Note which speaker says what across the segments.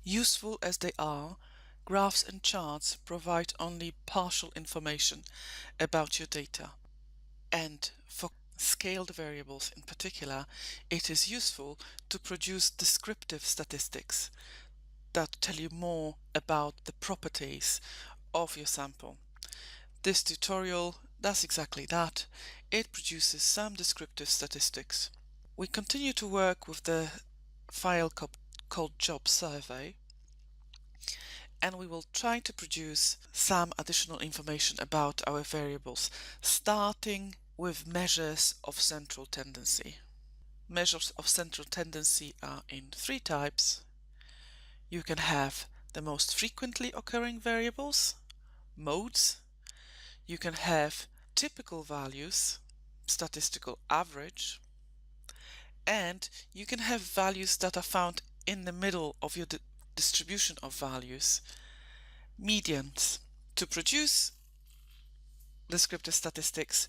Speaker 1: Useful as they are, graphs and charts provide only partial information about your data. And for scaled variables in particular, it is useful to produce descriptive statistics that tell you more about the properties of your sample. This tutorial does exactly that. It produces some descriptive statistics. We continue to work with the file called job survey, and we will try to produce some additional information about our variables, starting with measures of central tendency. Measures of central tendency are in three types. You can have the most frequently occurring variables, modes. You can have typical values, statistical average, and you can have values that are found in the middle of your distribution of values, medians. To produce descriptive statistics,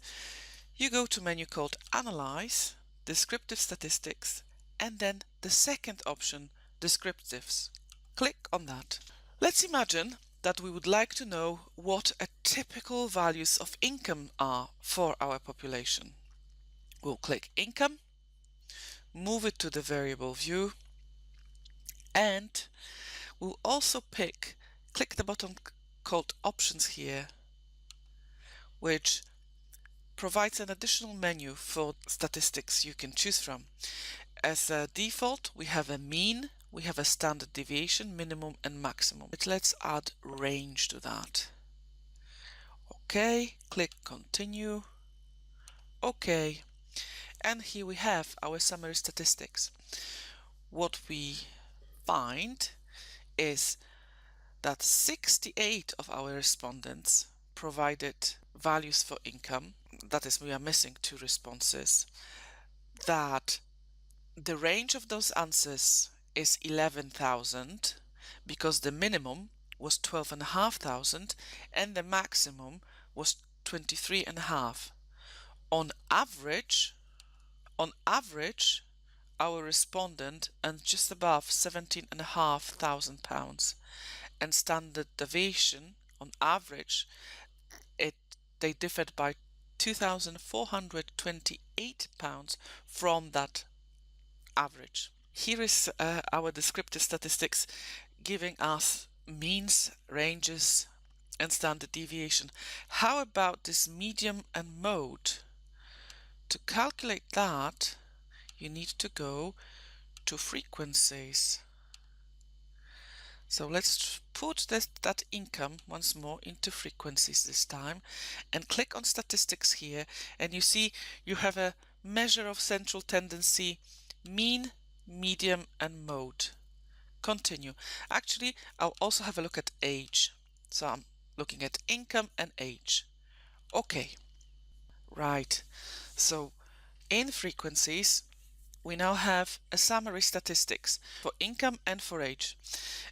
Speaker 1: you go to a menu called Analyze, Descriptive Statistics, and then the second option, Descriptives. Click on that. Let's imagine that we would like to know what a typical values of income are for our population. We'll click Income, move it to the variable view, and we'll also click the button called Options here, which provides an additional menu for statistics you can choose from. As a default, we have a mean, we have a standard deviation, minimum and maximum. But let's add range to that. OK, click Continue. OK, and here we have our summary statistics. What we find is that 68 of our respondents provided values for income. That is, we are missing 2 responses. That the range of those answers is 11,000 because the minimum was 12,500 and the maximum was 23,500. On average, our respondent earned just above £17,500, and standard deviation on average, they differed by £2,428 from that average. Here is our descriptive statistics giving us means, ranges, and standard deviation. How about this medium and mode? To calculate that, you need to go to frequencies. So let's put that income once more into frequencies this time and click on statistics here, and you see you have a measure of central tendency, mean, medium and mode. Continue. Actually, I'll also have a look at age. So I'm looking at income and age. Okay. Right. So in frequencies, we now have a summary statistics for income and for age.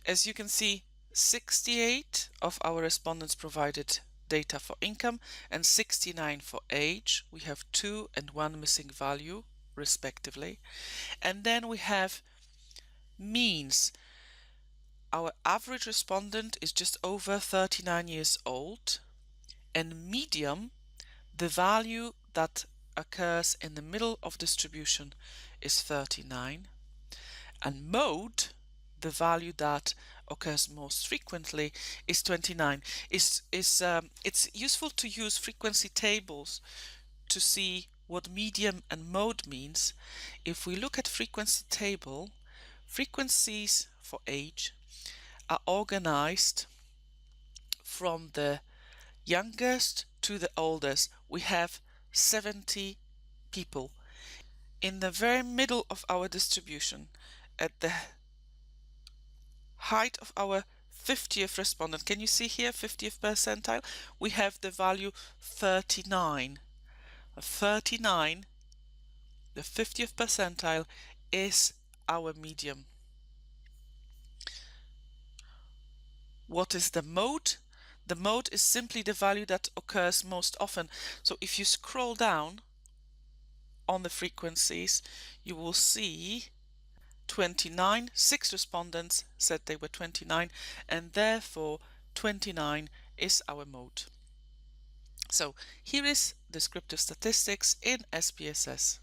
Speaker 1: As you can see, 68 of our respondents provided data for income and 69 for age. We have 2 and 1 missing value respectively. And then we have means. Our average respondent is just over 39 years old, and medium, the value that occurs in the middle of distribution, is 39, and mode, the value that occurs most frequently, is 29. It's useful to use frequency tables to see what medium and mode means. If we look at frequency table, frequencies for age are organized from the youngest to the oldest. We have 70 people. In the very middle of our distribution, at the height of our 50th respondent, can you see here 50th percentile? We have the value 39. 39, the 50th percentile, is our medium. What is the mode? The mode is simply the value that occurs most often. So if you scroll down on the frequencies, you will see 29. 6 respondents said they were 29, and therefore 29 is our mode. So here is descriptive statistics in SPSS.